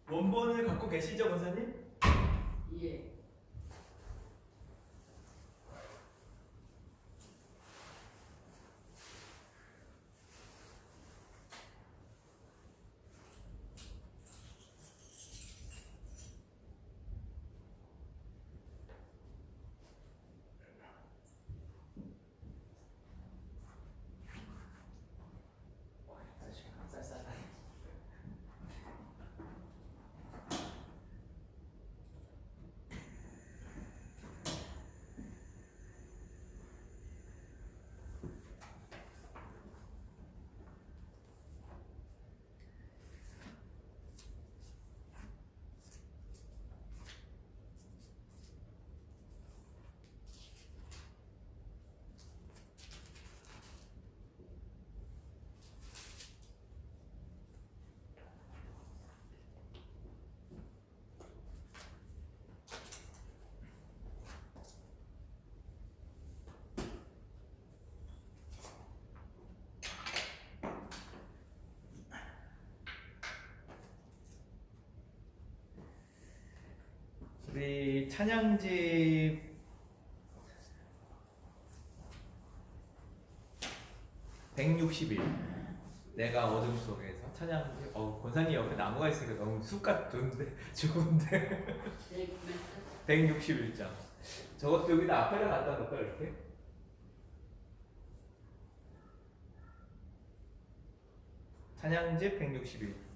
원본을 갖고 계시죠, 권사님? 예. 우리 찬양집 160일 내가 어둠 속에서 찬양집. 권사님 옆에 나무가 있으니까 너무 숲같 좋은데 161장. 저것도 여기다 앞에다 갖다 놓을까 이렇게? 찬양집 161.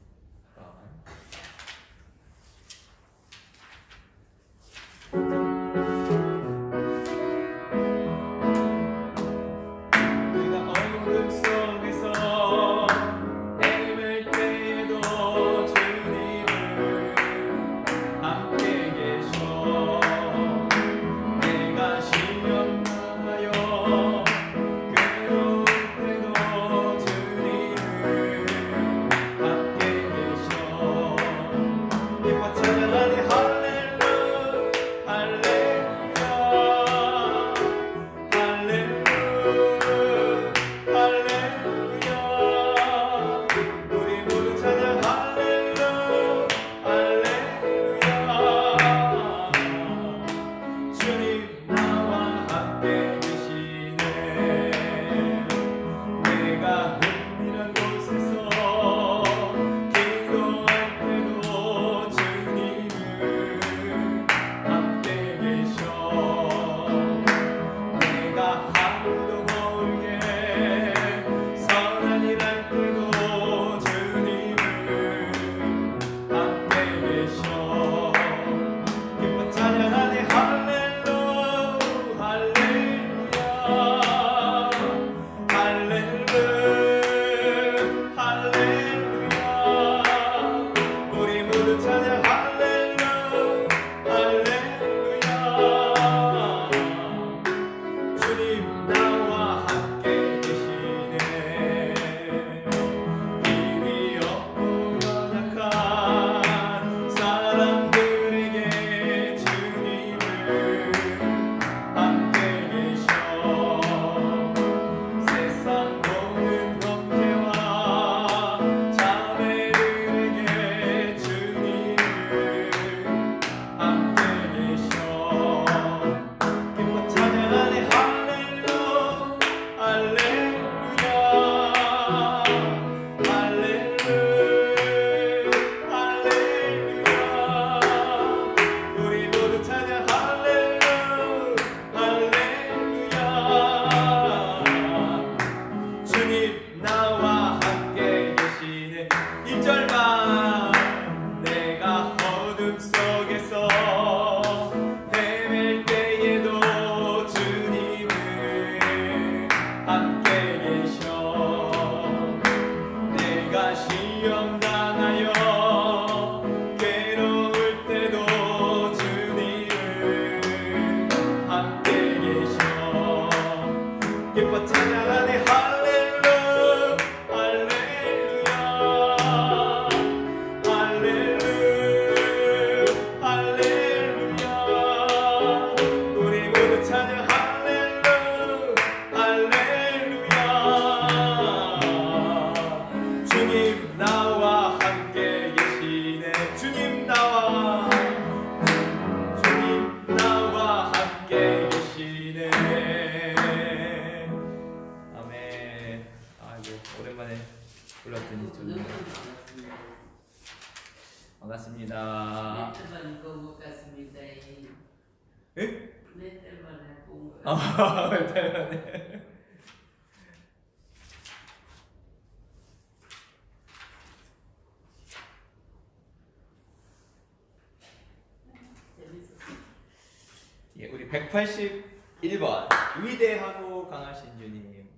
주님 불렀더니 좋네요. 반갑습니다. 몇 달만 못 갔습니다. 예? 몇 달만에 본 거야. 아, 네. 재밌었어. 예, 우리 181번 위대하고 강하신 주님.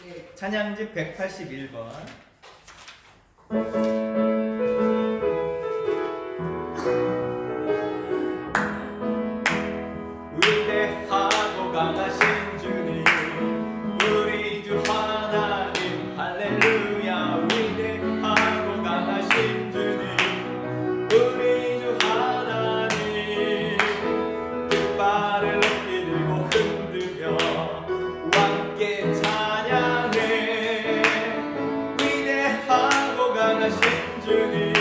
네. 찬양집 181번. 위대하고 강하신 주님, 우리 주 하나님, 할렐루야. 위대하고 강하신 주님, 우리 주 하나님, 깃발을 높이 들고 흔들며 왕께 찬양해. 위대하고 강하신 주님,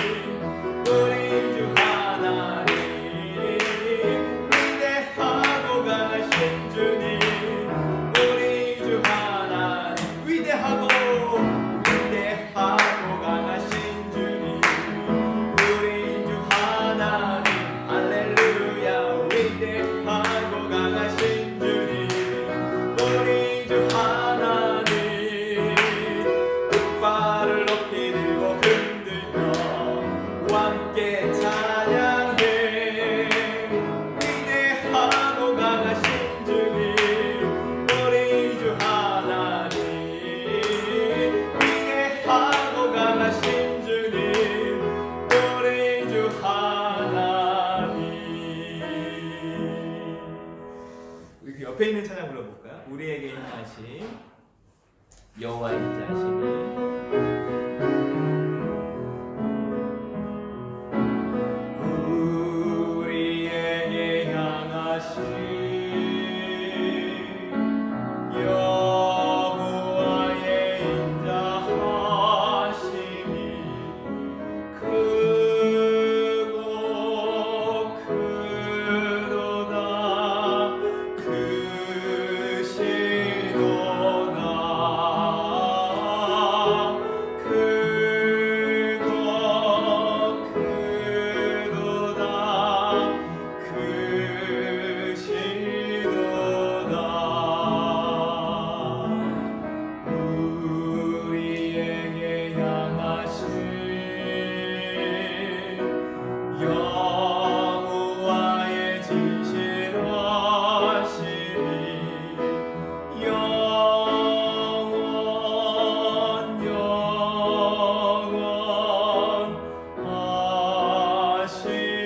우리 주 하나님, 위대하고 강하신 주님, 우리 주 하나님, 위대하고 강하신 주님, 우리 주 하나님, 할렐루야. 위대하고 강하신 주님, 우리 주 하나님, 깃발을 높이 들고 흔들며 왕께 찬양해. 위대하고 강하신 주님, 우리 주 하나님, 위대하고 강하신 주님, 우리 주 하나님. 우리 그 옆에 있는 찬양 불러볼까요? 우리에게 행하신 여호와의 인자하심이. 우리에게 향하신 여호와의 인자하심이 크고 크도다. 크시도다. 크고 크도다. 크시도다. 우리에게 향하신 여호와의 진실하심이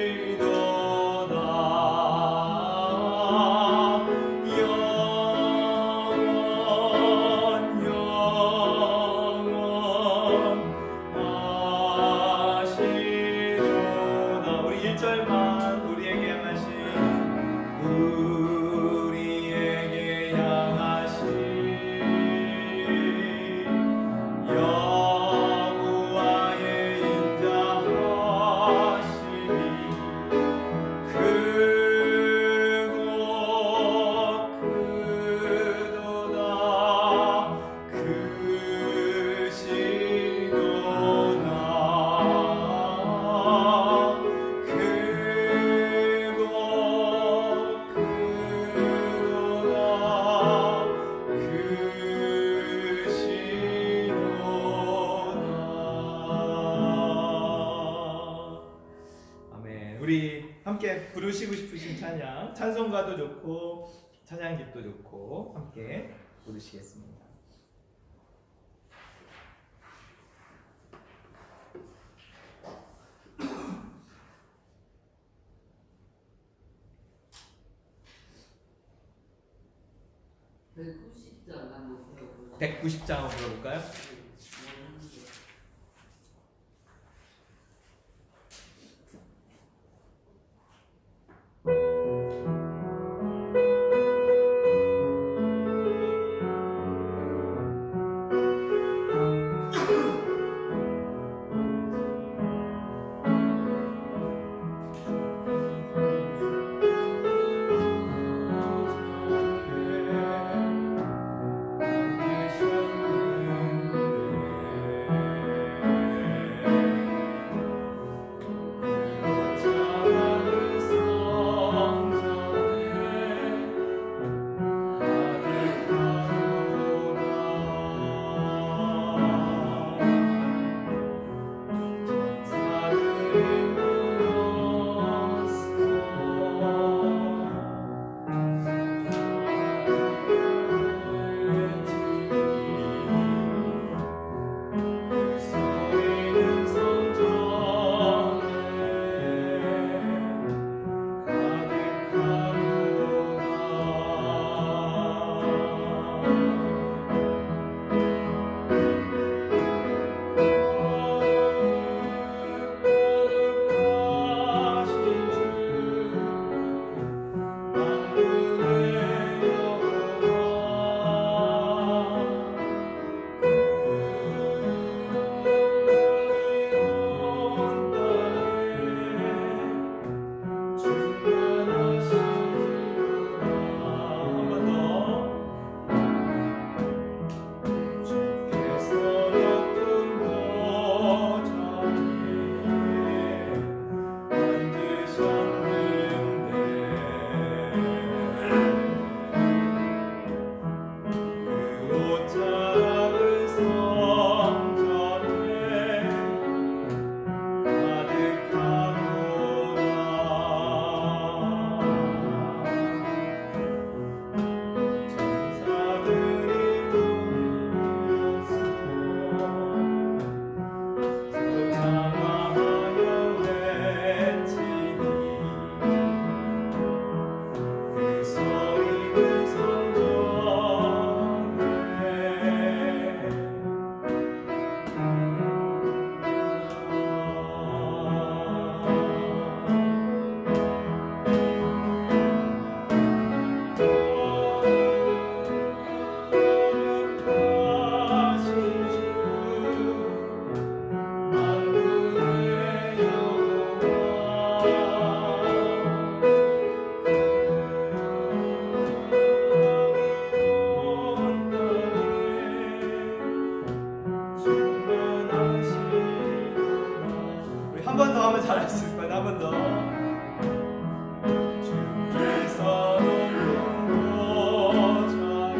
영원하시도다. 우리 1절만 우리에게 향하신 우리에게 향하신 여호와의 인자하심이 크고 크도다. 아멘. 우리 함께 부르시고 싶으신 찬양, 찬송가도 좋고 찬양집도 좋고 함께 부르시겠습니다. 장 한번 불러보자. 190장 한번 불러볼까요? 할 수 있을 거야. 한 번 더. 주께서 높은 보좌에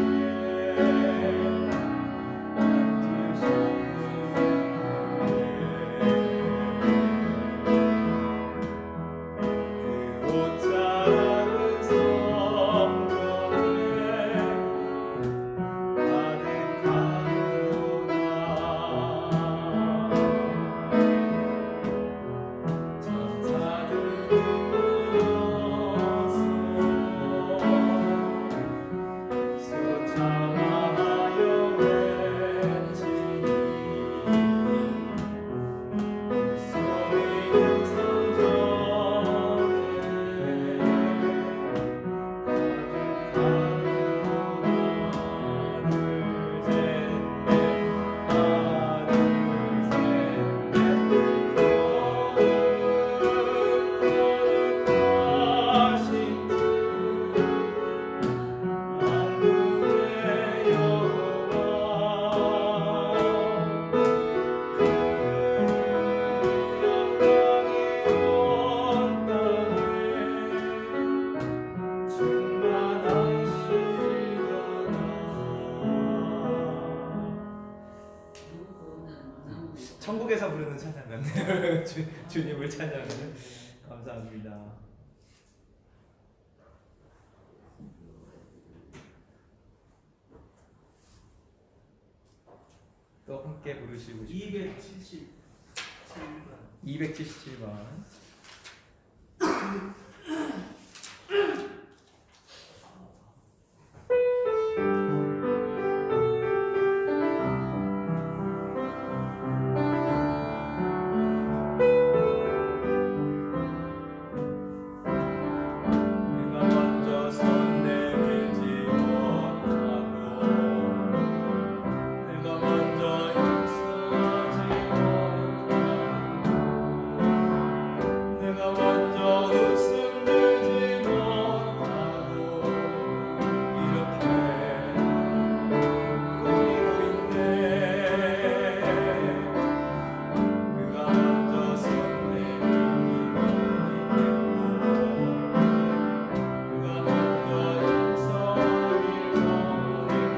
그 옷자락은 성전에 가득하도다. 천사들이 모여서 수창하여 외치니 소리는 천국에서 부르는 찬양 같네요. 주님을 찬양하는. 감사합니다. 또 함께 부르시고 싶어요. 277번. 내가 먼저 손 내밀지 못하고 내가 먼저 용서하지 못하고 내가 먼저 웃음 내지 못하고 이렇게 꾸미고 있네. 그가 먼저 손 내밀지 못했고 그가 먼저 용서하길 원했고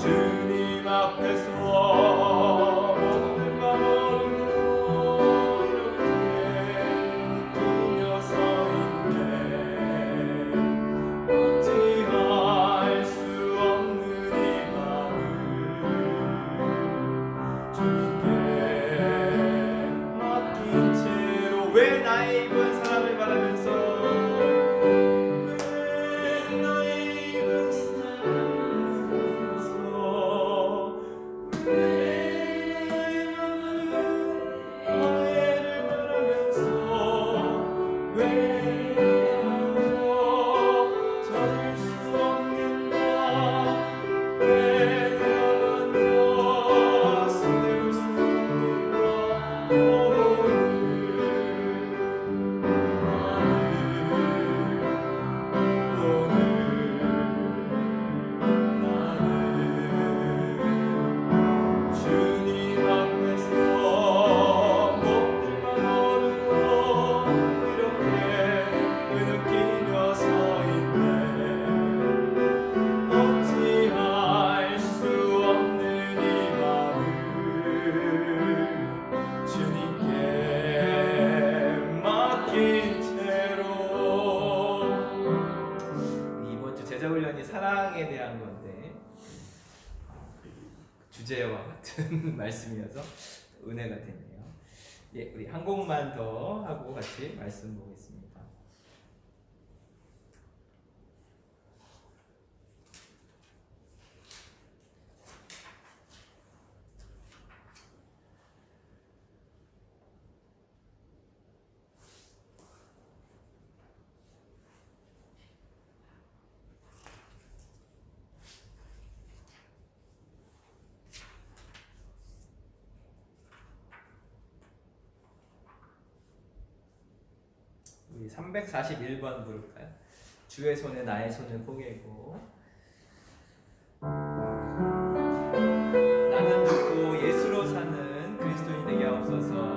주님 앞에서 먹는 밥 모르고 이렇게 뛰며 서 있네. 어찌할 수 없는 이 마음을 주님께 맡긴 채로 왜 나의 입은 사람을 바라면서 사랑에 대한 건데 주제와 같은 말씀이어서 은혜가 되네요. 예, 우리 한 곡만 더 하고 같이 말씀 보겠습니다. 우리 341번 부를까요? 주의 손에 나의 손을 포개고 나는 죽고 예수로 사는 그리스도인이 되게 하옵소서.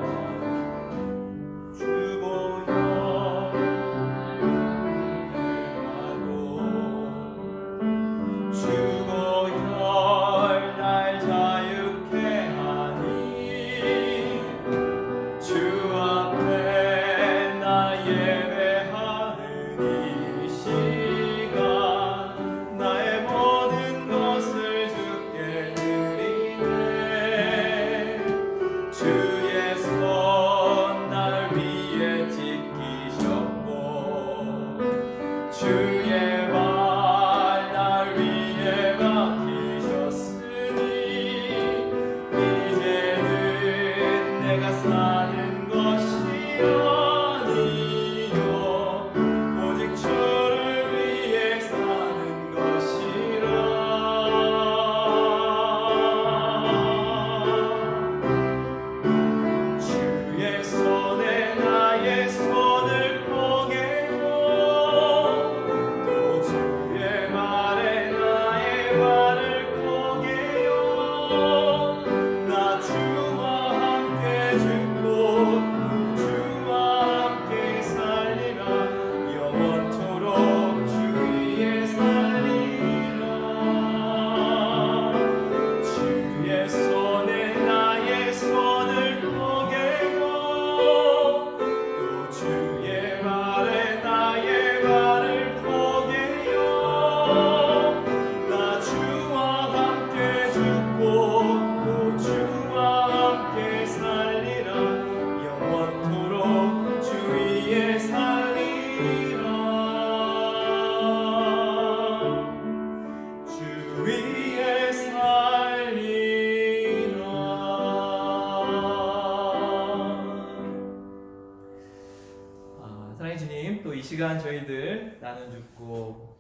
시간 저희들 나는 죽고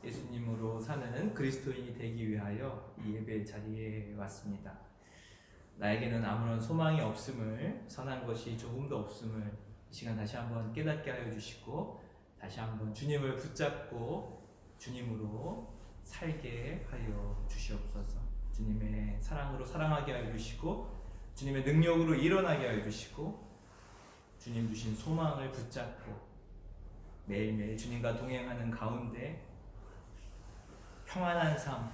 예수님으로 사는 그리스도인이 되기 위하여 이 예배 자리에 왔습니다. 나에게는 아무런 소망이 없음을, 선한 것이 조금도 없음을 이 시간 다시 한번 깨닫게 하여 주시고 다시 한번 주님을 붙잡고 주님으로 살게 하여 주시옵소서. 주님의 사랑으로 사랑하게 하여 주시고 주님의 능력으로 일어나게 하여 주시고 주님 주신 소망을 붙잡고 매일매일 주님과 동행하는 가운데 평안한 삶,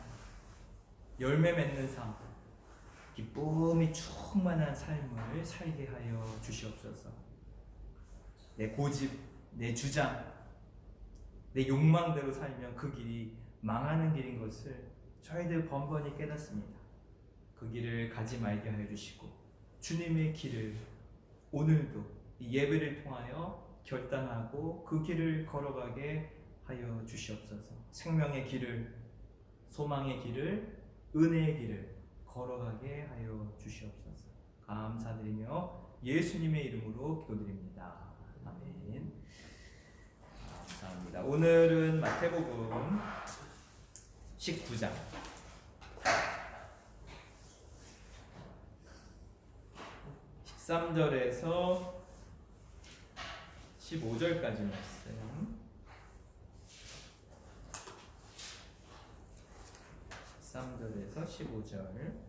열매 맺는 삶, 기쁨이 충만한 삶을 살게 하여 주시옵소서. 내 고집, 내 주장, 내 욕망대로 살면 그 길이 망하는 길인 것을 저희들 번번이 깨닫습니다. 그 길을 가지 말게 하여 주시고 주님의 길을 오늘도 이 예배를 통하여 결단하고 그 길을 걸어가게 하여 주시옵소서. 생명의 길을, 소망의 길을, 은혜의 길을 걸어가게 하여 주시옵소서. 감사드리며 예수님의 이름으로 기도드립니다. 아멘. 감사합니다. 오늘은 마태복음 19장 13절에서 15절까지 말씀. 13절에서 15절.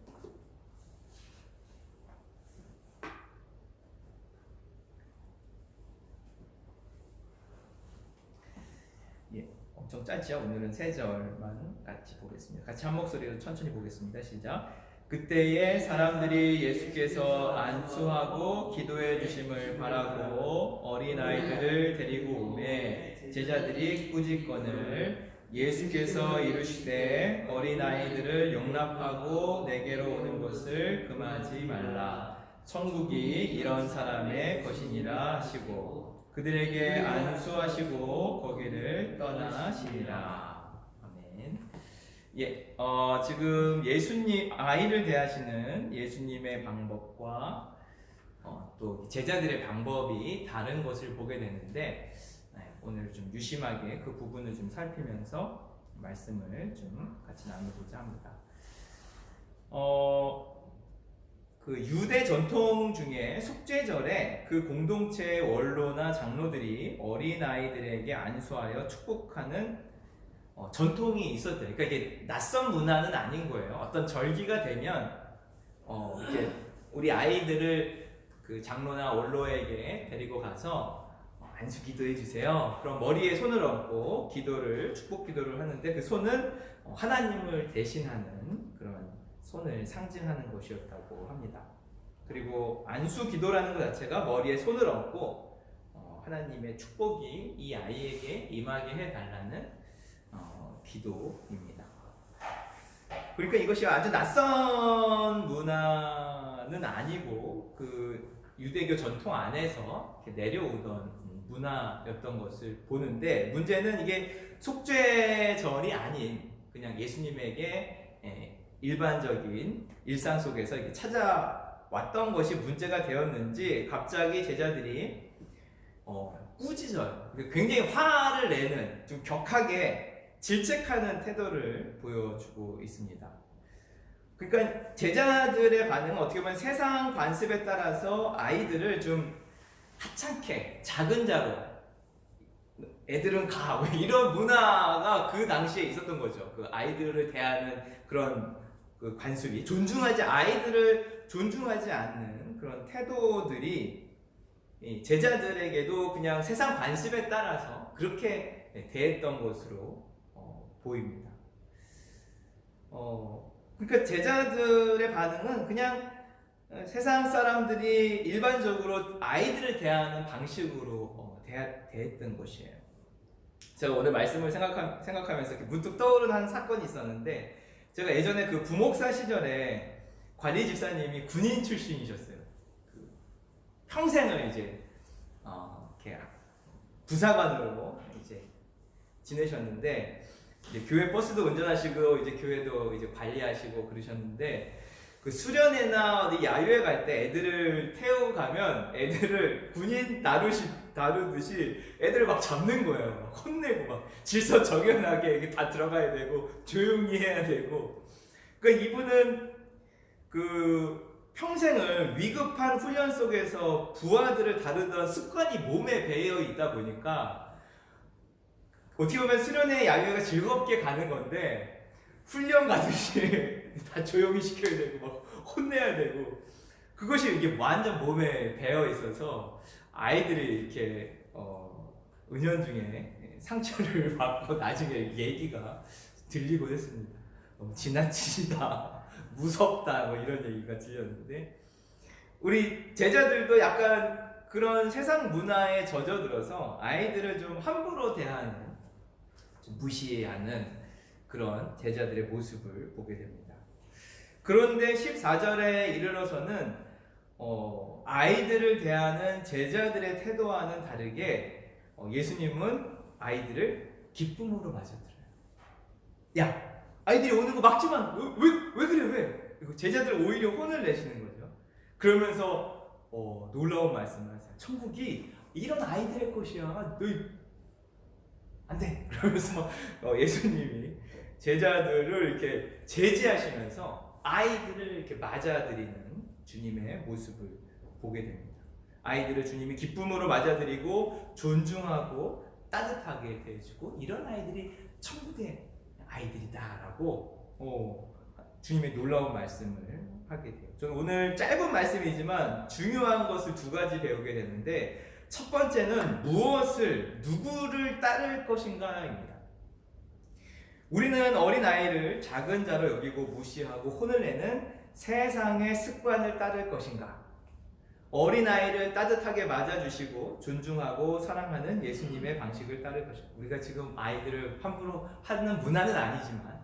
엄청 짧지요? 오늘은 3절만 같이 보겠습니다. 같이 한 목소리로 천천히 보겠습니다. 시작. 그때에 사람들이 예수께서 안수하고 기도해 주심을 바라고 어린아이들을 데리고 오매 제자들이 꾸짖거늘 예수께서 이르시되 어린아이들을 용납하고 내게로 오는 것을 금하지 말라. 천국이 이런 사람의 것이니라 하시고 그들에게 안수하시고 거기를 떠나시니라. 아멘. 지금 예수님 아이를 대하시는 예수님의 방법과 또 제자들의 방법이 다른 것을 보게 되는데 오늘 좀 유심하게 그 부분을 좀 살피면서 말씀을 좀 같이 나누고자 합니다. 그 유대 전통 중에 속죄절에 그 공동체의 원로나 장로들이 어린아이들에게 안수하여 축복하는 전통이 있었대요. 그러니까 이게 낯선 문화는 아닌 거예요. 어떤 절기가 되면 이렇게 우리 아이들을 그 장로나 원로에게 데리고 가서 안수 기도해 주세요. 그럼 머리에 손을 얹고 축복 기도를 하는데 그 손은 하나님을 대신하는 그런 손을 상징하는 것이었다고 합니다. 그리고 안수 기도라는 것 자체가 머리에 손을 얹고 하나님의 축복이 이 아이에게 임하게 해달라는 기도입니다. 그러니까 이것이 아주 낯선 문화는 아니고 그 유대교 전통 안에서 이렇게 내려오던 문화였던 것을 보는데 문제는 이게 속죄절이 아닌 그냥 예수님에게 일반적인 일상 속에서 이렇게 찾아왔던 것이 문제가 되었는지 갑자기 제자들이 꾸짖어요. 굉장히 화를 내는 좀 격하게 질책하는 태도를 보여주고 있습니다. 그러니까 제자들의 반응은 어떻게 보면 세상 관습에 따라서 아이들을 좀 하찮게 작은 자로 애들은 가 이런 문화가 그 당시에 있었던 거죠. 그 아이들을 대하는 그런 그 관습이 아이들을 존중하지 않는 그런 태도들이 제자들에게도 그냥 세상 관습에 따라서 그렇게 대했던 것으로 보입니다. 그러니까 제자들의 반응은 그냥 세상 사람들이 일반적으로 아이들을 대하는 방식으로 대했던 것이에요. 제가 오늘 말씀을 생각하면서 이렇게 문득 떠오른 한 사건이 있었는데 제가 예전에 그 부목사 시절에 관리 집사님이 군인 출신이셨어요. 평생을 이제 이렇게 부사관으로 이제 지내셨는데 이제 교회 버스도 운전하시고 이제 교회도 이제 관리하시고 그러셨는데 그 수련회나 어디 야유회 갈 때 애들을 태우고 가면 애들을 군인 다루듯이 애들을 막 잡는 거예요. 막 혼내고 막 질서 정연하게 이게 다 들어가야 되고 조용히 해야 되고. 그러니까 이분은 그 평생을 위급한 훈련 속에서 부하들을 다루던 습관이 몸에 배어 있다 보니까 어떻게 보면 수련회 야유회가 즐겁게 가는 건데 훈련 가듯이 다 조용히 시켜야 되고 막 혼내야 되고 그것이 이게 완전 몸에 배어 있어서 아이들이 이렇게 은연중에 상처를 받고 나중에 얘기가 들리곤 했습니다. 너무 지나치다, 무섭다 뭐 이런 얘기가 들렸는데 우리 제자들도 약간 그런 세상 문화에 젖어들어서 아이들을 좀 함부로 대하는, 좀 무시하는 그런 제자들의 모습을 보게 됩니다. 그런데 14절에 이르러서는 아이들을 대하는 제자들의 태도와는 다르게 예수님은 아이들을 기쁨으로 맞아들어요. 야, 아이들이 오는 거 막지만 왜 그래 왜? 그리고 제자들 오히려 혼을 내시는 거죠. 그러면서 놀라운 말씀을 하세요. 천국이 이런 아이들의 것이야. 너희 안 돼. 그러면서 예수님이 제자들을 이렇게 제지하시면서 아이들을 이렇게 맞아들이는 주님의 모습을 보게 됩니다. 아이들을 주님이 기쁨으로 맞아들이고 존중하고 따뜻하게 대해주고 이런 아이들이 천국의 아이들이다라고 주님의 놀라운 말씀을 하게 돼요. 저는 오늘 짧은 말씀이지만 중요한 것을 두 가지 배우게 되는데 첫 번째는 누구를 따를 것인가입니다. 우리는 어린아이를 작은 자로 여기고 무시하고 혼을 내는 세상의 습관을 따를 것인가? 어린아이를 따뜻하게 맞아주시고 존중하고 사랑하는 예수님의 방식을 따를 것인가? 우리가 지금 아이들을 함부로 하는 문화는 아니지만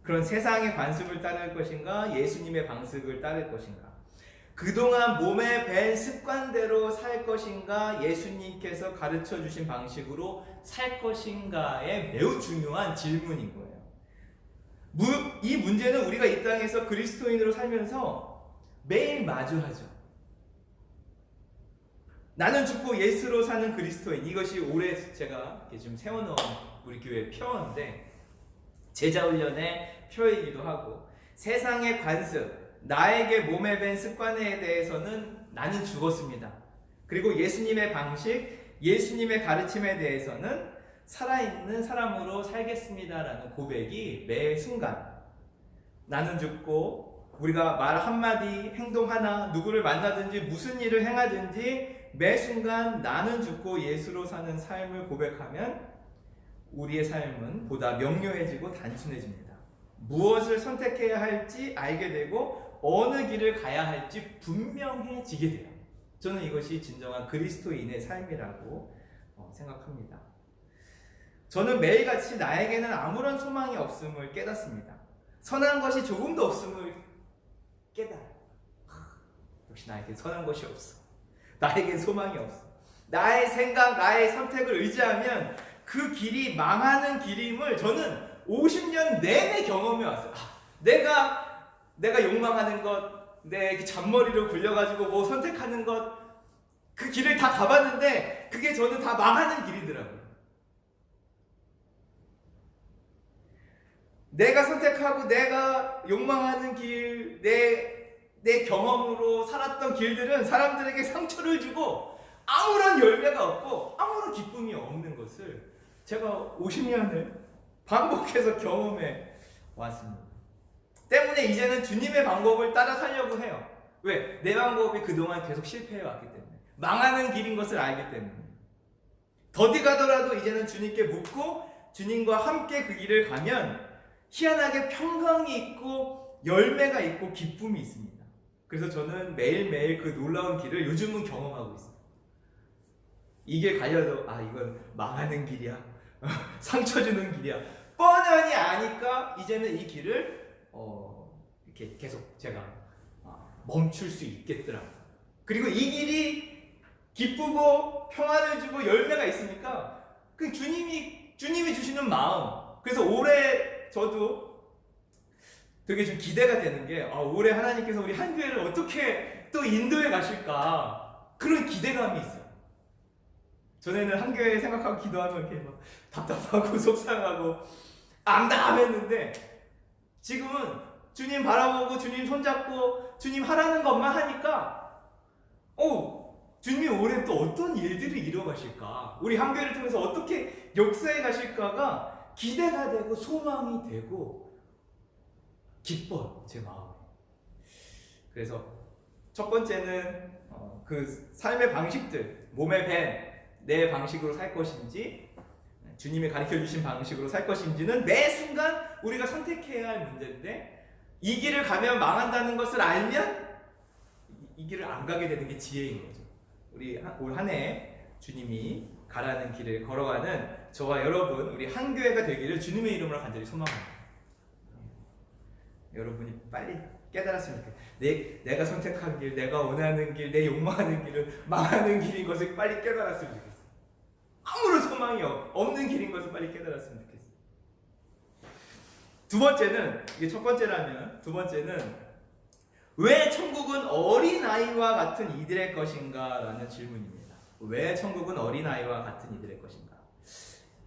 그런 세상의 관습을 따를 것인가? 예수님의 방식을 따를 것인가? 그동안 몸에 밴 습관대로 살 것인가? 예수님께서 가르쳐 주신 방식으로 살 것인가에 매우 중요한 질문인 거예요. 이 문제는 우리가 이 땅에서 그리스도인으로 살면서 매일 마주하죠. 나는 죽고 예수로 사는 그리스도인, 이것이 올해 제가 지금 세워놓은 우리 교회 표어인데 제자훈련의 표이기도 하고 세상의 관습, 나에게 몸에 밴 습관에 대해서는 나는 죽었습니다. 그리고 예수님의 방식, 예수님의 가르침에 대해서는 살아있는 사람으로 살겠습니다라는 고백이 매 순간 나는 죽고 우리가 말 한마디, 행동 하나, 누구를 만나든지 무슨 일을 행하든지 매 순간 나는 죽고 예수로 사는 삶을 고백하면 우리의 삶은 보다 명료해지고 단순해집니다. 무엇을 선택해야 할지 알게 되고 어느 길을 가야 할지 분명해지게 돼요. 저는 이것이 진정한 그리스도인의 삶이라고 생각합니다. 저는 매일같이 나에게는 아무런 소망이 없음을 깨닫습니다. 선한 것이 조금도 없음을 깨달아요. 역시 나에게 선한 것이 없어. 나에게 소망이 없어. 나의 생각, 나의 선택을 의지하면 그 길이 망하는 길임을 저는 50년 내내 경험해 왔어요. 내가 욕망하는 것, 내 잔머리로 굴려가지고 뭐 선택하는 것, 그 길을 다 가봤는데 그게 저는 다 망하는 길이더라고요. 내가 선택하고 내가 욕망하는 길, 내 경험으로 살았던 길들은 사람들에게 상처를 주고 아무런 열매가 없고 아무런 기쁨이 없는 것을 제가 50년을 반복해서 경험해 왔습니다. 때문에 이제는 주님의 방법을 따라 살려고 해요. 왜? 내 방법이 그동안 계속 실패해 왔기 때문에. 망하는 길인 것을 알기 때문에. 더디 가더라도 이제는 주님께 묻고 주님과 함께 그 길을 가면 희한하게 평강이 있고 열매가 있고 기쁨이 있습니다. 그래서 저는 매일매일 그 놀라운 길을 요즘은 경험하고 있어요. 이 길 가려도 이건 망하는 길이야. 상처 주는 길이야. 뻔히 아니까 이제는 이 길을 이렇게 계속 제가 멈출 수 있겠더라고요. 그리고 이 길이 기쁘고 평안을 주고 열매가 있으니까 그 주님이 주시는 마음. 그래서 올해 저도 되게 좀 기대가 되는 게 올해 하나님께서 우리 한교회를 어떻게 또 인도해 가실까 그런 기대감이 있어요. 전에는 한교회 생각하고 기도하면 이렇게 막 답답하고 속상하고 암담했는데 지금은 주님 바라보고 주님 손잡고 주님 하라는 것만 하니까 주님이 올해 또 어떤 일들을 이뤄가실까, 우리 한교회를 통해서 어떻게 역사해 가실까가 기대가 되고 소망이 되고 기뻐요, 제 마음에. 그래서 첫 번째는 그 삶의 방식들, 몸에 밴 내 방식으로 살 것인지 주님이 가르쳐 주신 방식으로 살 것인지는 매 순간 우리가 선택해야 할 문제인데 이 길을 가면 망한다는 것을 알면 이 길을 안 가게 되는 게 지혜인 거죠. 우리 올 한 해 주님이 가라는 길을 걸어가는 저와 여러분 우리 한 교회가 되기를 주님의 이름으로 간절히 소망합니다. 여러분이 빨리 깨달았으면 좋겠어요. 내가 선택한 길, 내가 원하는 길, 내 욕망하는 길은 망하는 길인 것을 빨리 깨달았으면 좋겠어요. 아무런 소망이 없는 길인 것을 빨리 깨달았으면 좋겠어요. 두 번째는, 이게 첫 번째라면, 두 번째는 왜 천국은 어린아이와 같은 이들의 것인가? 라는 질문입니다. 왜 천국은 어린아이와 같은 이들의 것인가?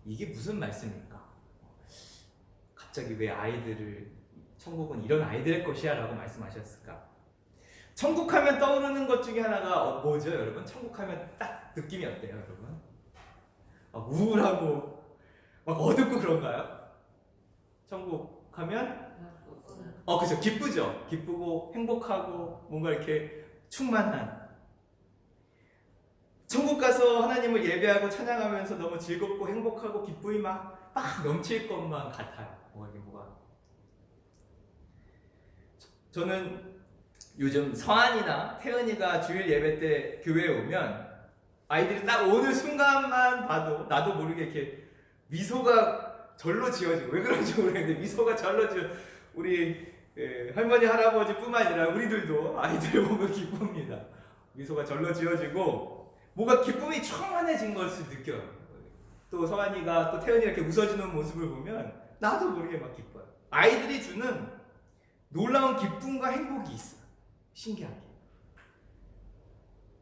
이게 무슨 말씀입니까? 갑자기 왜 천국은 이런 아이들의 것이야 라고 말씀하셨을까? 천국 하면 떠오르는 것 중에 하나가 뭐죠, 여러분? 천국 하면 딱 느낌이 어때요, 여러분? 우울하고 막 어둡고 그런가요? 천국 하면 그죠. 기쁘죠. 기쁘고 행복하고 뭔가 이렇게 충만한. 천국 가서 하나님을 예배하고 찬양하면서 너무 즐겁고 행복하고 기쁨이 막 넘칠 것만 같아요. 뭐가. 저는 요즘 서한이나 태은이가 주일 예배 때 교회에 오면 아이들이 딱 오는 순간만 봐도 나도 모르게 이렇게 미소가 절로 지어지고, 왜 그런지 모르겠는데 미소가 절로 지어. 우리 할머니 할아버지뿐만 아니라 우리들도 아이들 보면 기쁩니다. 미소가 절로 지어지고 뭔가 기쁨이 충만해진 것을 느껴요. 또 서한이가 또 태은이가 이렇게 웃어주는 모습을 보면 나도 모르게 막 기뻐요. 아이들이 주는 놀라운 기쁨과 행복이 있어요. 신기하게.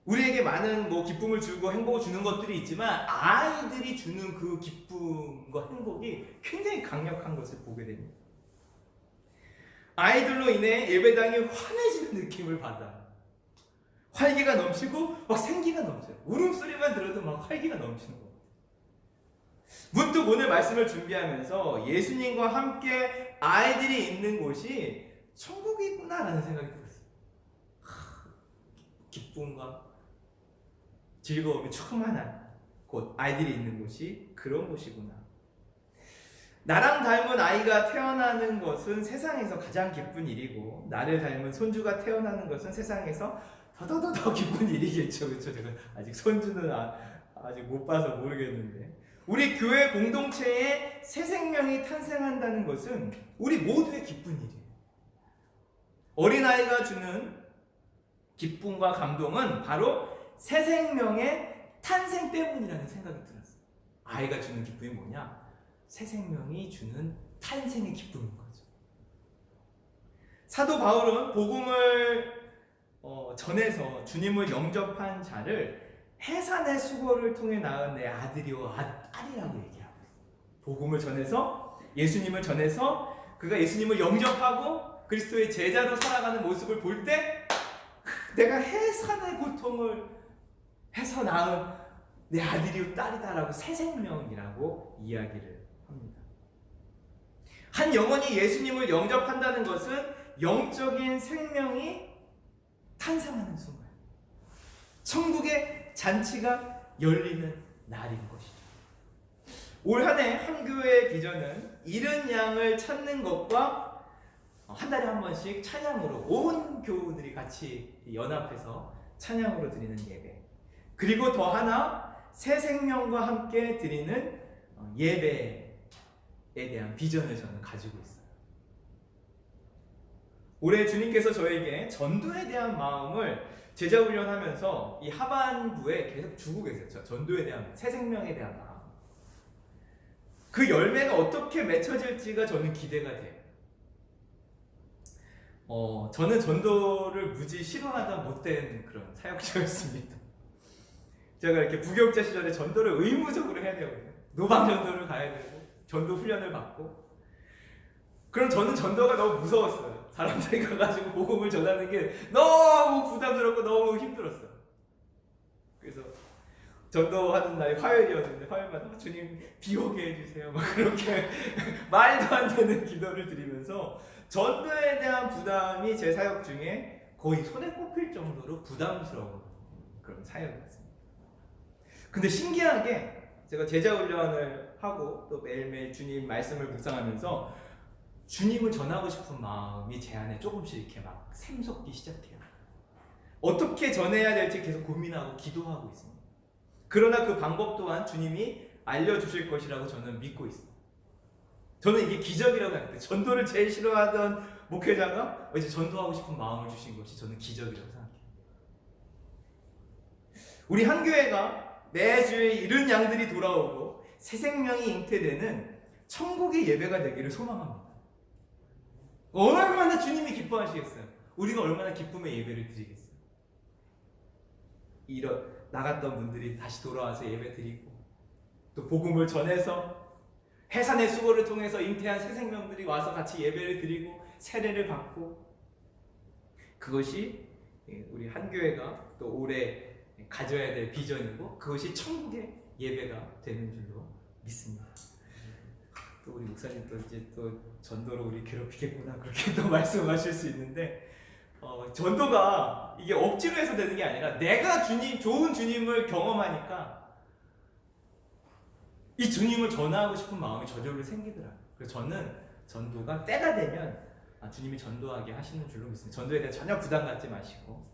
우리에게 많은 기쁨을 주고 행복을 주는 것들이 있지만 아이들이 주는 그 기쁨과 행복이 굉장히 강력한 것을 보게 됩니다. 아이들로 인해 예배당이 환해지는 느낌을 받아요. 활기가 넘치고 막 생기가 넘쳐요. 울음소리만 들어도 막 활기가 넘치는 겁니다. 문득 오늘 말씀을 준비하면서 예수님과 함께 아이들이 있는 곳이 천국이구나라는 생각이 들었어요. 기쁨과 즐거움이 충만한 곳, 아이들이 있는 곳이 그런 곳이구나. 나랑 닮은 아이가 태어나는 것은 세상에서 가장 기쁜 일이고 나를 닮은 손주가 태어나는 것은 세상에서 더 기쁜 일이겠죠. 그렇죠? 제가 아직 손주는 아직 못 봐서 모르겠는데 우리 교회 공동체에 새 생명이 탄생한다는 것은 우리 모두의 기쁜 일이에요. 어린아이가 주는 기쁨과 감동은 바로 새 생명의 탄생 때문이라는 생각이 들었어요. 아이가 주는 기쁨이 뭐냐? 새 생명이 주는 탄생의 기쁨인 거죠. 사도 바울은 복음을 전해서 주님을 영접한 자를 해산의 수고를 통해 낳은 내 아들이요 딸이라고 얘기하고 있어요. 복음을 전해서 예수님을 전해서 그가 예수님을 영접하고 그리스도의 제자로 살아가는 모습을 볼 때 내가 해산의 고통을 해서 낳은 내 아들이요 딸이다라고 새 생명이라고 이야기를 합니다. 한 영혼이 예수님을 영접한다는 것은 영적인 생명이 탄생하는 순간, 천국의 잔치가 열리는 날인 것이죠. 올 한 해 한 교회의 비전은 잃은 양을 찾는 것과 한 달에 한 번씩 찬양으로 온 교우들이 같이 연합해서 찬양으로 드리는 예배, 그리고 더 하나 새 생명과 함께 드리는 예배에 대한 비전을 저는 가지고 있어요. 올해 주님께서 저에게 전도에 대한 마음을 제자훈련하면서 이 하반부에 계속 주고 계세요. 전도에 대한, 새 생명에 대한 마음. 그 열매가 어떻게 맺혀질지가 저는 기대가 돼요. 저는 전도를 무지 싫어하던 못된 그런 사역자였습니다. 제가 이렇게 부교육자 시절에 전도를 의무적으로 해야 되거든요. 노방 전도를 가야 되고 전도 훈련을 받고. 그럼 저는 전도가 너무 무서웠어요. 사람들이 가가지고 복음을 전하는 게 너무 부담스럽고 너무 힘들었어요. 그래서 전도하는 날이 화요일이었는데 화요일마다 주님 비 오게 해주세요 막 그렇게 말도 안 되는 기도를 드리면서 전도에 대한 부담이 제 사역 중에 거의 손에 꼽힐 정도로 부담스러운 그런 사역이었습니다. 근데 신기하게 제가 제자 훈련을 하고 또 매일매일 주님 말씀을 묵상하면서 주님을 전하고 싶은 마음이 제 안에 조금씩 이렇게 막 샘솟기 시작해요. 어떻게 전해야 될지 계속 고민하고 기도하고 있습니다. 그러나 그 방법 또한 주님이 알려주실 것이라고 저는 믿고 있어요. 저는 이게 기적이라고 생각해요. 전도를 제일 싫어하던 목회자가 이제 전도하고 싶은 마음을 주신 것이 저는 기적이라고 생각해요. 우리 한 교회가 매주에 이른 양들이 돌아오고 새 생명이 잉태되는 천국의 예배가 되기를 소망합니다. 얼마나 주님이 기뻐하시겠어요? 우리가 얼마나 기쁨의 예배를 드리겠어요? 나갔던 분들이 다시 돌아와서 예배 드리고 또 복음을 전해서 해산의 수고를 통해서 잉태한 새 생명들이 와서 같이 예배를 드리고 세례를 받고, 그것이 우리 한 교회가 또 올해 가져야 될 비전이고 그것이 천국의 예배가 되는 줄로 믿습니다. 또 우리 목사님 또 이제 또 전도로 우리 괴롭히겠구나 그렇게 또 말씀하실 수 있는데, 전도가 이게 억지로 해서 되는 게 아니라 내가 좋은 주님을 경험하니까 이 주님을 전하고 싶은 마음이 저절로 생기더라고요. 그래서 저는 전도가 때가 되면 주님이 전도하게 하시는 줄로 믿습니다. 전도에 대해 전혀 부담 갖지 마시고,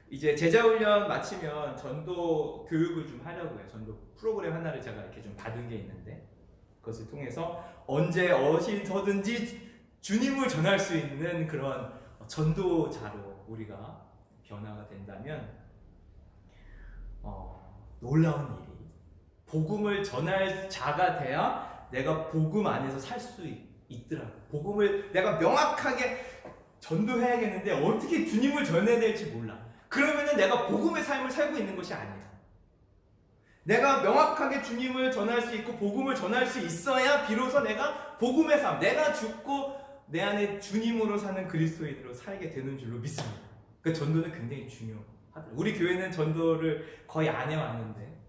이제 제자훈련 마치면 전도 교육을 좀 하려고요. 전도 프로그램 하나를 제가 이렇게 좀 받은 게 있는데, 그것을 통해서 언제 어디서든지 주님을 전할 수 있는 그런 전도자로 우리가 변화가 된다면 놀라운 일이, 복음을 전할 자가 돼야 내가 복음 안에서 살 수 있더라고요. 복음을 내가 명확하게 전도해야겠는데 어떻게 주님을 전해야 될지 몰라. 그러면은 내가 복음의 삶을 살고 있는 것이 아니야. 내가 명확하게 주님을 전할 수 있고 복음을 전할 수 있어야 비로소 내가 복음의 삶, 내가 죽고 내 안에 주님으로 사는 그리스도인으로 살게 되는 줄로 믿습니다. 그 전도는 굉장히 중요하더라고요. 우리 교회는 전도를 거의 안 해왔는데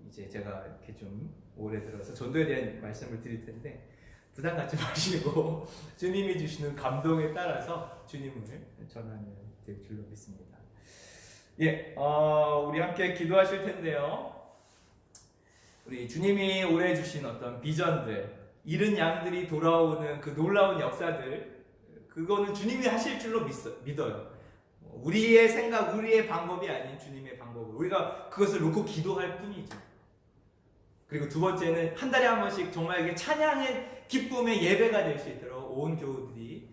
이제 제가 이렇게 좀 올해 들어서 전도에 대한 말씀을 드릴 텐데 부담 갖지 마시고 주님이 주시는 감동에 따라서 주님을 전하면 될 줄로 믿습니다. 예, 우리 함께 기도하실 텐데요. 우리 주님이 올해 주신 어떤 비전들, 잃은 양들이 돌아오는 그 놀라운 역사들, 그거는 주님이 하실 줄로 믿어요. 우리의 생각, 우리의 방법이 아닌 주님의 방법으로 우리가 그것을 놓고 기도할 뿐이죠. 그리고 두 번째는 한 달에 한 번씩 정말 이게 찬양의 기쁨의 예배가 될 수 있도록 온 교우들이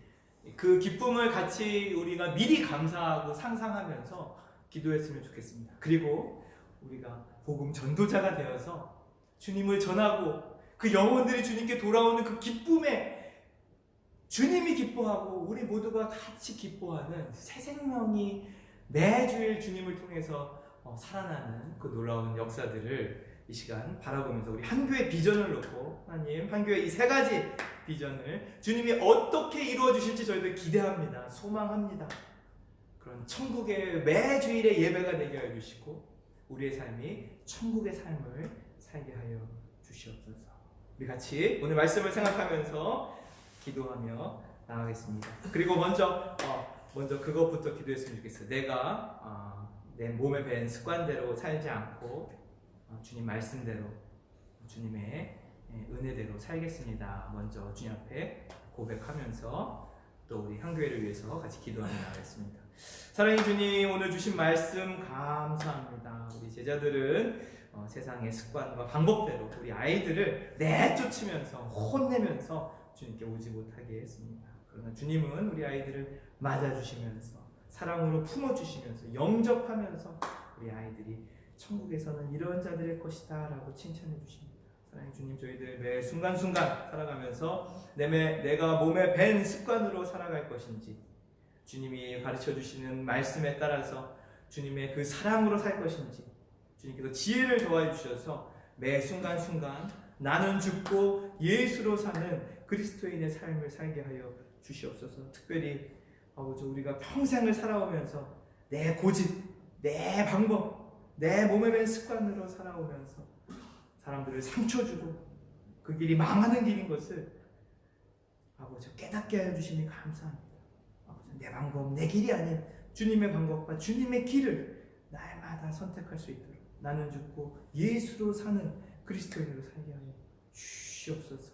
그 기쁨을 같이 우리가 미리 감사하고 상상하면서 기도했으면 좋겠습니다. 그리고 우리가 복음 전도자가 되어서 주님을 전하고 그 영혼들이 주님께 돌아오는 그 기쁨에 주님이 기뻐하고 우리 모두가 같이 기뻐하는 새 생명이 매주일 주님을 통해서 살아나는 그 놀라운 역사들을 이 시간 바라보면서 우리 한교회 비전을 놓고 하나님, 한교회 이 세 가지 비전을 주님이 어떻게 이루어 주실지 저희들 기대합니다. 소망합니다. 그런 천국의 매주일의 예배가 되게 하여 주시고 우리의 삶이 천국의 삶을 살게 하여 주시옵소서. 우리 같이 오늘 말씀을 생각하면서 기도하며 나가겠습니다. 그리고 먼저 그것부터 기도했으면 좋겠어요. 내가 내 몸에 밴 습관대로 살지 않고 주님 말씀대로 주님의 은혜대로 살겠습니다. 먼저 주님 앞에 고백하면서 또 우리 한교회를 위해서 같이 기도하며 나가겠습니다. 사랑의 주님, 오늘 주신 말씀 감사합니다. 우리 제자들은 세상의 습관과 방법대로 우리 아이들을 내쫓으면서 혼내면서 주님께 오지 못하게 했습니다. 그러나 주님은 우리 아이들을 맞아주시면서 사랑으로 품어주시면서 영접하면서 우리 아이들이 천국에서는 이런 자들의 것이다 라고 칭찬해 주십니다. 사랑의 주님, 저희들 매 순간순간 살아가면서 내가 몸에 밴 습관으로 살아갈 것인지, 주님이 가르쳐 주시는 말씀에 따라서 주님의 그 사랑으로 살 것인지 주님께서 지혜를 더하여 주셔서 매 순간순간 나는 죽고 예수로 사는 그리스도인의 삶을 살게 하여 주시옵소서. 특별히 아버지, 우리가 평생을 살아오면서 내 고집, 내 방법, 내 몸에 밴 습관으로 살아오면서 사람들을 상처 주고 그 길이 망하는 길인 것을 아버지 깨닫게 하여 주시니 감사합니다. 아버지, 내 방법, 내 길이 아닌 주님의 방법과 주님의 길을 날마다 선택할 수 있도록 나는 죽고 예수로 사는 그리스도인으로 살게 하여 주시옵소서.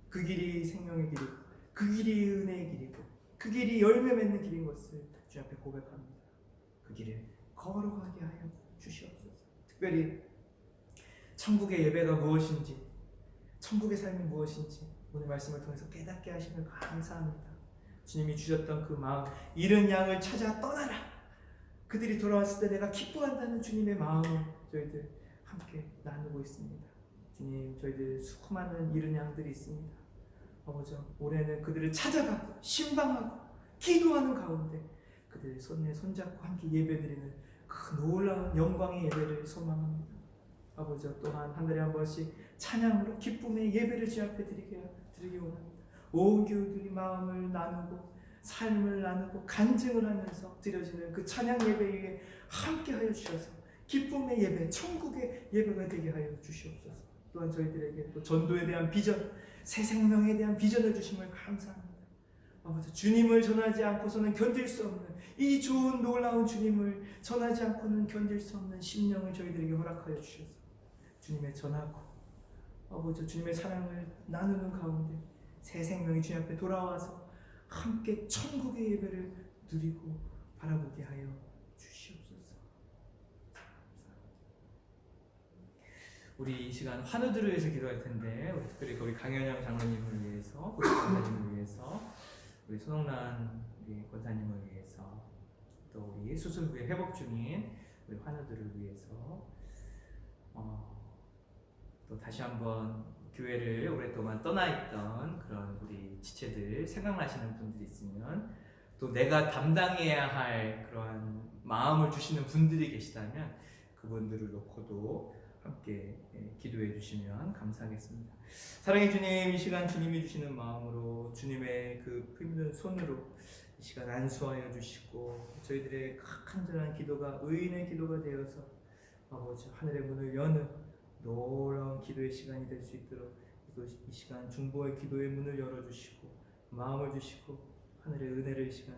그 길이 생명의 길이고 그 그 길이 은혜의 길이고 그 길이 열매 맺는 길인 것을 주 앞에 고백합니다. 그 길을 걸어가게 하여 주시옵소서. 특별히 천국의 예배가 무엇인지, 천국의 삶이 무엇인지 오늘 말씀을 통해서 깨닫게 하심을 감사합니다. 주님이 주셨던 그 마음, 잃은 양을 찾아 떠나라. 그들이 돌아왔을 때 내가 기뻐한다는 주님의 마음을 저희들 함께 나누고 있습니다. 주님, 저희들 수많은 잃은 양들이 있습니다. 아버지, 올해는 그들을 찾아가고 신방하고 기도하는 가운데 그들 손에 손잡고 함께 예배드리는 그 놀라운 영광의 예배를 소망합니다. 아버지, 또한 한 달에 한 번씩 찬양으로 기쁨의 예배를 주 앞에 드리기 원합니다. 온 교우들이 마음을 나누고 삶을 나누고 간증을 하면서 드려지는 그 찬양 예배 위에 함께하여 주셔서 기쁨의 예배, 천국의 예배가 되게 하여 주시옵소서. 또한 저희들에게 또 전도에 대한 비전, 새 생명에 대한 비전을 주심을 감사합니다. 아버지, 주님을 전하지 않고서는 견딜 수 없는 이 좋은 놀라운 주님을 전하지 않고는 견딜 수 없는 심령을 저희들에게 허락하여 주셔서 주님의 전하고 아버지 주님의 사랑을 나누는 가운데 새 생명이 주님 앞에 돌아와서 함께 천국의 예배를 누리고 바라보게 하여 주시옵소서. 우리 이 시간 환우들을 위해서 기도할 텐데 우리 특별히 우리 강현영 장로님을 위해서, 우리 권사님을 위해서, 우리 손홍란 우리 권사님을 위해서, 또 우리 수술 후에 회복 중인 우리 환우들을 위해서, 또 다시 한번 교회를 오랫동안 떠나 있던 그런 우리 지체들 생각나시는 분들이 있으면, 또 내가 담당해야 할 그런 마음을 주시는 분들이 계시다면 그분들을 놓고도 함께 기도해 주시면 감사하겠습니다. 사랑의 주님, 이 시간 주님이 주시는 마음으로 주님의 그 힘든 손으로 이 시간 안수하여 주시고 저희들의 간절한 기도가 의인의 기도가 되어서 아버지 하늘의 문을 여는 놀라운 기도의 시간이 될 수 있도록 이 시간 중보의 기도의 문을 열어주시고 마음을 주시고 하늘의 은혜를 이 시간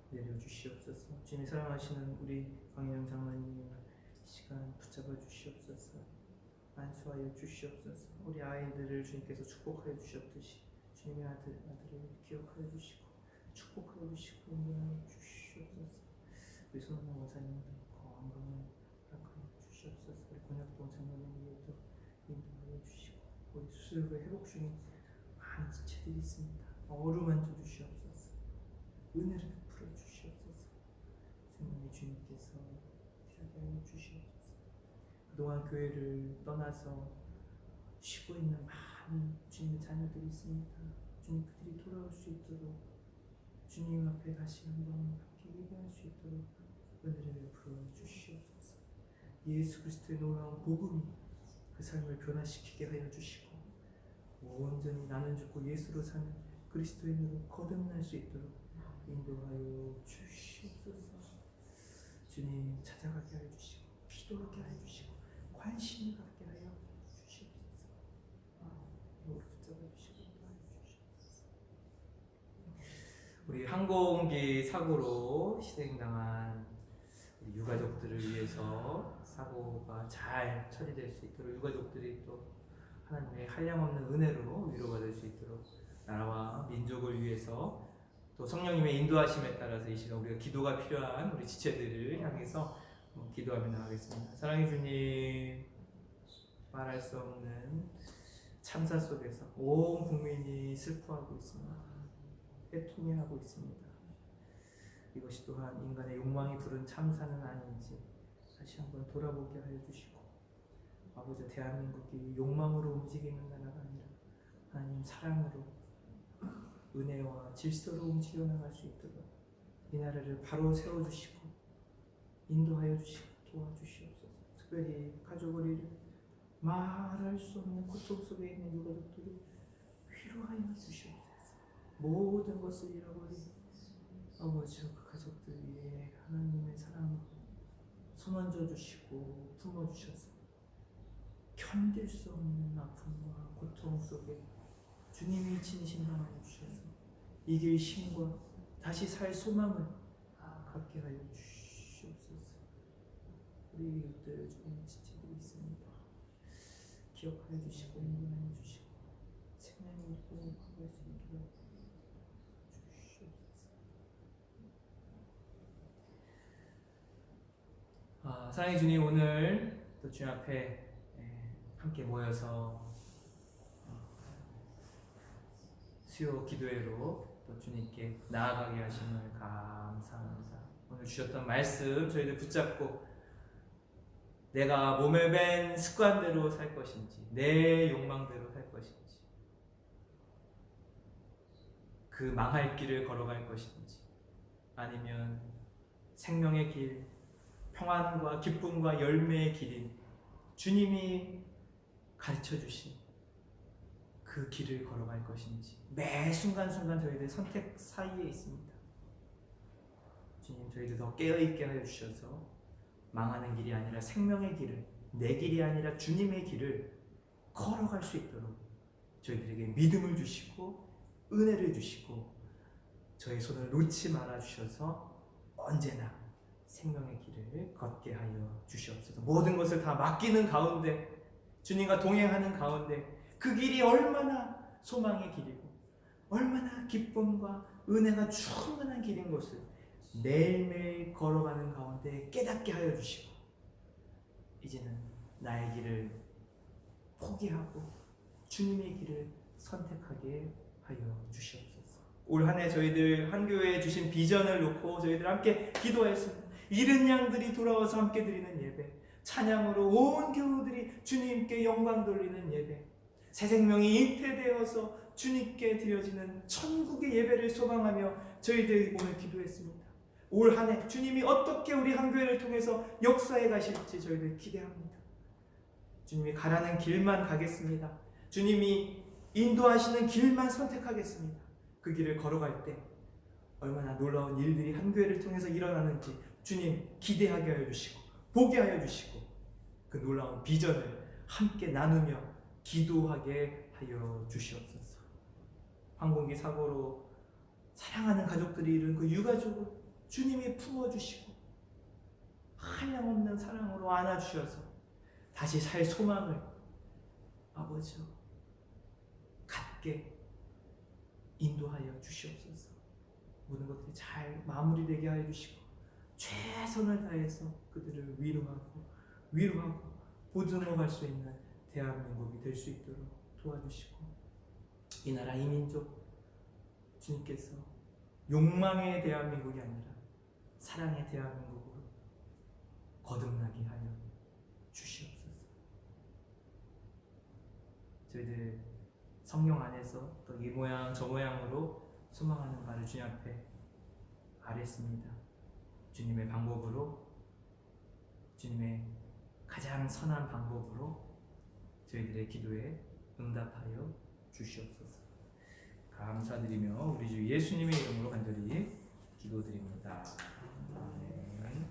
내려주시옵소서. 주님이 사랑하시는 우리 강현영 장로님 이 시간 붙잡아 주시옵소서. 안수하여 주시옵소서. 우리 아이들을 주님께서 축복하여 주셨듯이 주님의 아들을 기억하여 주시고 축복하여 주시고 인도하여 주시옵소서. 우리 손흥민 원사님도 건강을 허락하여 주시옵소서. 우리 권혁동 장로님에게도 인도하여 주시고 우리 수술 후 회복 중인 많은 지체들이 있습니다. 어루만져 주시옵소서. 은혜를 베풀어 주시옵소서. 생명의 주님께서 되게 하여 주시옵소서. 그동안 교회를 떠나서 쉬고 있는 많은 주님의 자녀들이 있습니다. 주님, 그들이 돌아올 수 있도록 주님 앞에 다시 한번 함께 예배할 수 있도록 은혜를 베풀어 주시옵소서. 예수 그리스도의 놀라운 복음이 그 삶을 변화시키게 하여 주시고 온전히 나는 죽고 예수로 사는 그리스도인으로 거듭날 수 있도록 인도하여 주시옵소서. 주님, 찾아가게 하여 주시고 기도하게 하여 주시고 관심을 갖게 하여 주시옵소서. 이걸 붙잡아 주시고 인도하여 주시옵소서. 우리 항공기 사고로 희생당한 우리 유가족들을 위해서 사고가 잘 처리될 수 있도록 유가족들이 또 하나님의 한량없는 은혜로 위로받을 수 있도록 나라와 민족을 위해서 또 성령님의 인도하심에 따라서 이 시간 우리가 기도가 필요한 우리 지체들을 향해서 기도하며 나가겠습니다. 사랑의 주님, 말할 수 없는 참사 속에서 온 국민이 슬퍼하고 있습니다. 애통해하고 있습니다. 이것이 또한 인간의 욕망이 부른 참사는 아닌지 다시 한번 돌아보게 하여 주시고 아버지, 대한민국이 욕망으로 움직이는 나라가 아니라 하나님 사랑으로 은혜와 질서로 움직여 나갈 수 있도록 이 나라를 바로 세워주시고 인도하여 주시고 도와주시옵소서. 특별히 가족을 잃은 말할 수 없는 고통 속에 있는 유가족들을 위로하여 주시옵소서. 모든 것을 잃어버린 아버지, 그 가족들 위해 하나님의 사랑으로 손 얹어 주시고 품어 주셔서 견딜 수 없는 아픔과 고통 속에 주님이 진심 담아 주셔서 이길 힘과 다시 살 소망을 갖게 하여 주시옵소서. 우리 이웃들 중에 지체들이 있습니다. 기억하여 주시고 인도하여 주시고 생명의 꿈을 구할 수 있도록 사랑의 주님, 오늘 또 주님 앞에 함께 모여서 수요 기도회로 또 주님께 나아가게 하심을 감사합니다. 오늘 주셨던 말씀 저희들 붙잡고 내가 몸에 밴 습관대로 살 것인지 내 욕망대로 살 것인지 그 망할 길을 걸어갈 것인지 아니면 생명의 길, 평안과 기쁨과 열매의 길인 주님이 가르쳐 주신 그 길을 걸어갈 것인지 매 순간순간 저희들 선택 사이에 있습니다. 주님, 저희들 더 깨어있게 하여 주셔서 망하는 길이 아니라 생명의 길을, 내 길이 아니라 주님의 길을 걸어갈 수 있도록 저희들에게 믿음을 주시고 은혜를 주시고 저희 손을 놓지 말아 주셔서 언제나 생명의 길을 걷게 하여 주시옵소서. 모든 것을 다 맡기는 가운데, 주님과 동행하는 가운데 그 길이 얼마나 소망의 길이고 얼마나 기쁨과 은혜가 충만한 길인 것을 매일매일 걸어가는 가운데 깨닫게 하여 주시고 이제는 나의 길을 포기하고 주님의 길을 선택하게 하여 주시옵소서. 올 한 해 저희들 한교회에 주신 비전을 놓고 저희들 함께 기도했습니다. 잃은 양들이 돌아와서 함께 드리는 예배, 찬양으로 온 교우들이 주님께 영광 돌리는 예배, 새 생명이 잉태되어서 주님께 드려지는 천국의 예배를 소망하며 저희들이 오늘 기도했습니다. 올 한 해 주님이 어떻게 우리 한교회를 통해서 역사해 가실지 저희들 기대합니다. 주님이 가라는 길만 가겠습니다. 주님이 인도하시는 길만 선택하겠습니다. 그 길을 걸어갈 때 얼마나 놀라운 일들이 한교회를 통해서 일어나는지 주님 기대하게 하여 주시고 보게 하여 주시고 그 놀라운 비전을 함께 나누며 기도하게 하여 주시옵소서. 항공기 사고로 사랑하는 가족들이 잃은 그 유가족을 주님이 품어주시고 한량없는 사랑으로 안아주셔서 다시 살 소망을 아버지요 갖게 인도하여 주시옵소서. 모든 것들이 잘 마무리되게 하여 주시고 최선을 다해서 그들을 위로하고 보듬어 갈 수 있는 대한민국이 될 수 있도록 도와주시고 이 나라 이 민족 주님께서 욕망의 대한민국이 아니라 사랑의 대한민국으로 거듭나게 하여 주시옵소서. 저희들 성령 안에서 또 이 모양 저 모양으로 소망하는 바를 주님 앞에 아뢰습니다. 주님의 방법으로, 주님의 가장 선한 방법으로 저희들의 기도에 응답하여 주시옵소서. 감사드리며 우리 주 예수님의 이름으로 간절히 기도드립니다. 아멘.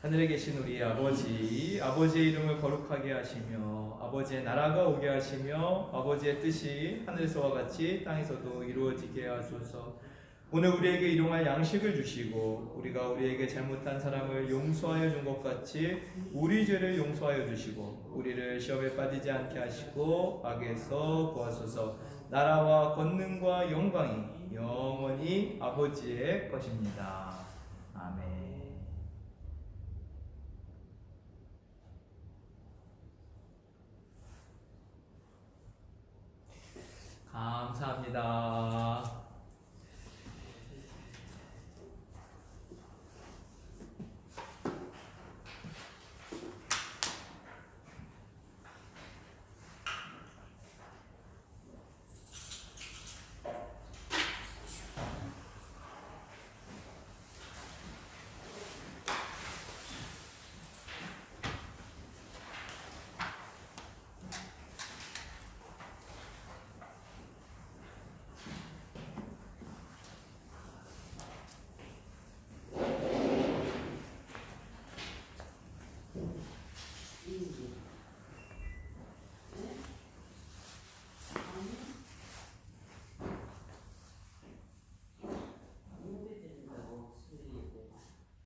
하늘에 계신 우리 아버지, 아버지의 이름을 거룩하게 하시며 아버지의 나라가 오게 하시며 아버지의 뜻이 하늘에서와 같이 땅에서도 이루어지게 하소서. 오늘 우리에게 일용할 양식을 주시고 우리가 우리에게 잘못한 사람을 용서하여 준 것 같이 우리 죄를 용서하여 주시고 우리를 시험에 빠지지 않게 하시고 악에서 구하소서. 나라와 권능과 영광이 영원히 아버지의 것입니다. 아멘. 감사합니다.